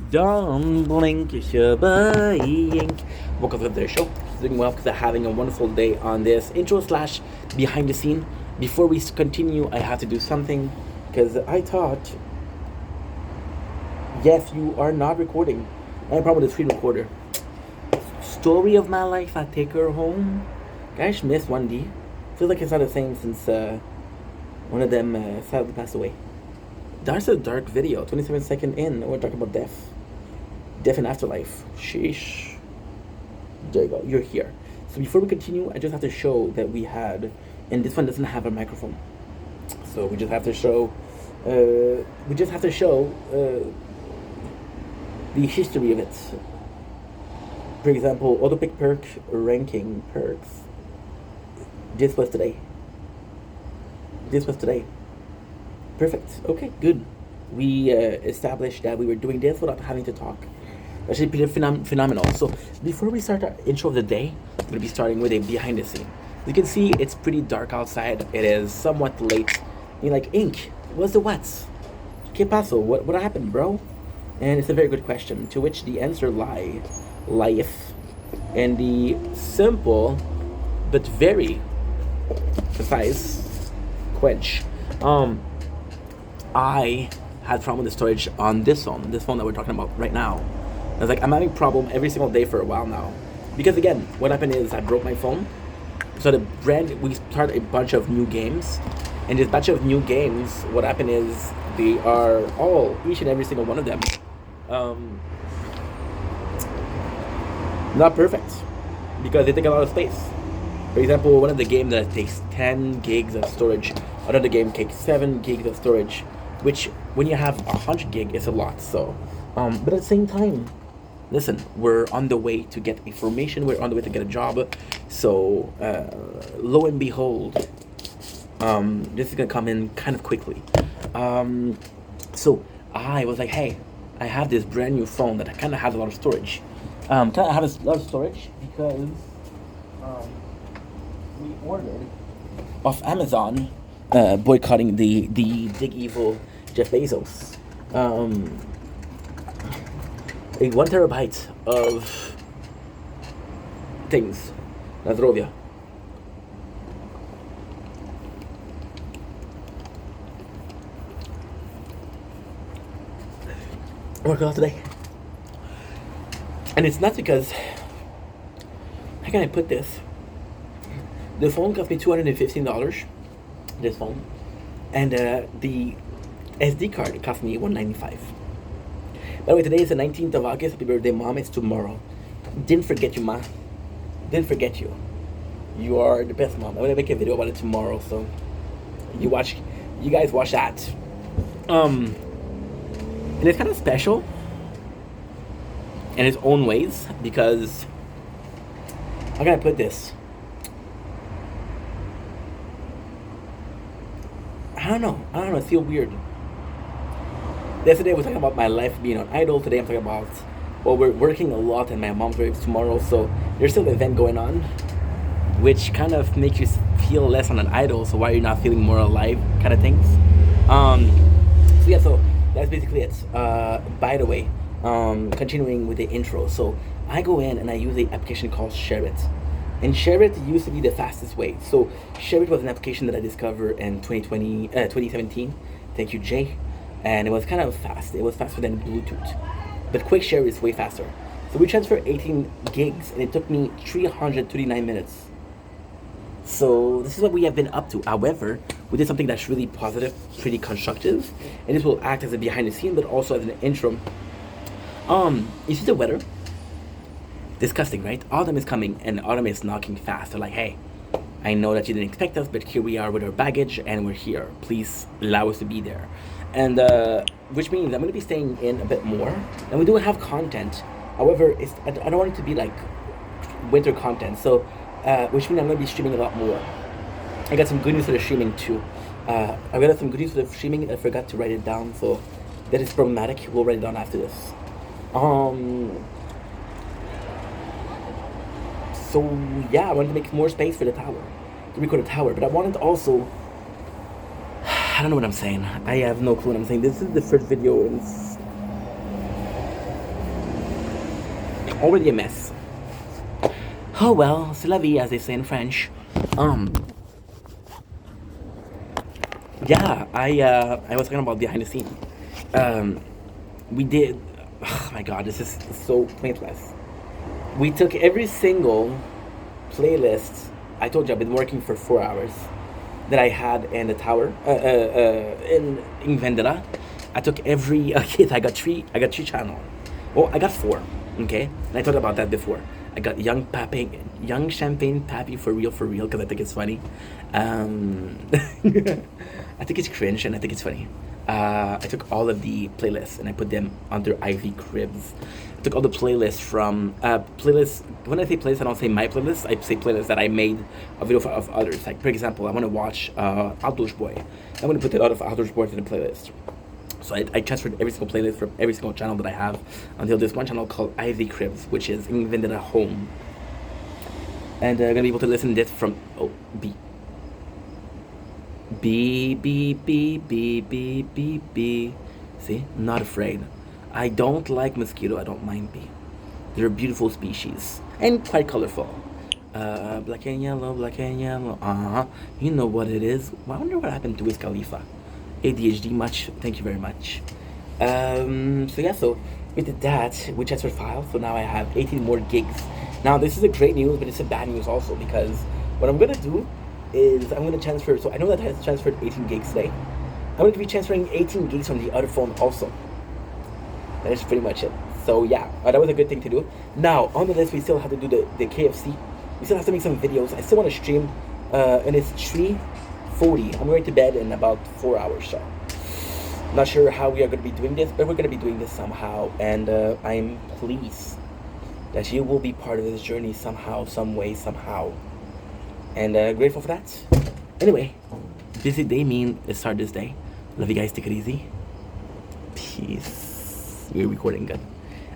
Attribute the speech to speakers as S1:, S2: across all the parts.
S1: Don't blink, you shabayink. Welcome to the show. Doing well because I'm having a wonderful day on this intro slash behind the scene. Before we continue, I have to do something because I thought, yes, you are not recording. I have a problem with the screen recorder. Story of my life, I take her home. Guys, miss 1D. Feels like it's not the same since one of them sadly passed away. That's a dark video. 27 second in. We're talking about death. Death and afterlife. Sheesh. There you go. You're here. So before we continue, I just have to show that we had, and this one doesn't have a microphone. So we just have to show. The history of it. For example, autopic perk ranking perks. This was today. Perfect. Okay, good. We established that we were doing this without having to talk. Actually, pretty phenomenal. So, before we start our intro of the day, I'm going to be starting with a behind the scene. You can see it's pretty dark outside. It is somewhat late. You're like, Ink, what's the what's? ¿Qué pasó? What happened, bro? And it's a very good question, to which the answer life. And the simple, but very precise quench. I had problem with the storage on this phone that we're talking about right now. I was like, I'm having problem every single day for a while now. Because again, what happened is I broke my phone. So we started a bunch of new games. And this batch of new games, what happened is they are each and every single one of them, not perfect. Because they take a lot of space. For example, one of the games that takes 10 gigs of storage, another game takes 7 gigs of storage, which when you have 100 gig is a lot. So, but at the same time, listen, we're on the way to get information. We're on the way to get a job. So, lo and behold, this is gonna come in kind of quickly. So I was like, hey, I have this brand new phone that kind of has a lot of storage. Because we ordered off Amazon, boycotting the big evil Jeff Bezos, a 1 terabyte of things. Na zdrowie. Working out today. And it's not because, how can I put this? The phone cost me $215, this phone. And the SD card cost me $195. By the way, today is the 19th of August. Happy birthday, Mom. It's tomorrow. Didn't forget you, Ma. Didn't forget you. You are the best, Mom. I'm going to make a video about it tomorrow, so you guys watch that. And it's kind of special in its own ways because, how can I put this? I don't know. It feels weird. Yesterday I was talking about my life being on idle. Today I'm talking about, well, we're working a lot and my mom's birthday is tomorrow, so there's still an event going on, which kind of makes you feel less on an idle, so why are you not feeling more alive kind of things. So that's basically it. By the way, continuing with the intro. So I go in and I use an application called ShareIt. And ShareIt used to be the fastest way. So ShareIt was an application that I discovered in 2017. Thank you, Jay. And it was kind of fast. It was faster than Bluetooth. But QuickShare is way faster. So we transferred 18 gigs and it took me 339 minutes. So this is what we have been up to. However, we did something that's really positive, pretty constructive. And this will act as a behind the scene, but also as an intro. You see the weather? Disgusting, right? Autumn is coming and autumn is knocking fast. They're like, hey, I know that you didn't expect us, but here we are with our baggage and we're here. Please allow us to be there. And which means I'm going to be staying in a bit more. And we do have content. However, I don't want it to be like winter content. So, which means I'm going to be streaming a lot more. I got some good news for the streaming too. I got some good news for the streaming. I forgot to write it down. So that is problematic. We'll write it down after this. So yeah, I wanted to make more space for the tower, to record a tower, but I wanted also, I don't know what I'm saying. I have no clue what I'm saying. This is the first video in already a mess. Oh well, c'est la vie, as they say in French. Um, yeah, I was talking about behind the scene. Um, we did. Oh my god, this is so pointless. We took every single playlist. I told you I've been working for 4 hours that I had in the tower in Vendetta. I took every okay. I got three channel. Well, I got four. Okay, and I talked about that before. I got young champagne pappy for real, because I think it's funny. I think it's cringe and I think it's funny. I took all of the playlists and I put them under Ivy Cribs. I took all the playlists from playlists. When I say playlists, I don't say my playlist. I say playlists that I made a video of others. Like for example, I want to watch Outdoors Boy. I'm going to put a lot of Outdoors Boys in the playlist. So I transferred every single playlist from every single channel that I have until this one channel called Ivy Cribs, which is in Vendetta Home. And I'm gonna be able to listen to this from B. See, not afraid. I don't like mosquito. I don't mind bee. They're a beautiful species and quite colorful. Black and yellow, black and yellow. You know what it is. I wonder what happened to Wiz Khalifa. ADHD much. Thank you very much. So yeah, so we did that. We transferred files. So now I have 18 more gigs. Now this is a great news, but it's a bad news also because what I'm gonna do is I'm gonna transfer. So I know that I transferred 18 gigs today. I'm going to be transferring 18 gigs from the other phone also. That is pretty much it. So yeah, that was a good thing to do. Now on the list, we still have to do the KFC. We still have to make some videos. I still want to stream, and it's 3:40. I'm going to bed in about 4 hours. So not sure how we are going to be doing this, but we're going to be doing this somehow. And I'm pleased that you will be part of this journey somehow, some way, somehow. And grateful for that. Anyway, busy day mean let's start this day. Love you guys. Take it easy. Peace. We're recording good.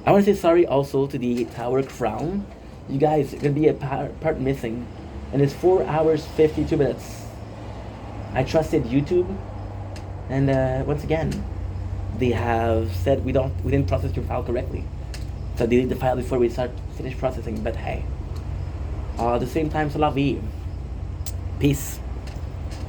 S1: I want to say sorry also to the Tower Crown. You guys, there's going to be a part missing. And it's 4 hours, 52 minutes. I trusted YouTube. And once again, they have said we didn't process your file correctly. So delete the file before we finish processing. But hey, at the same time, c'est la vie. Peace.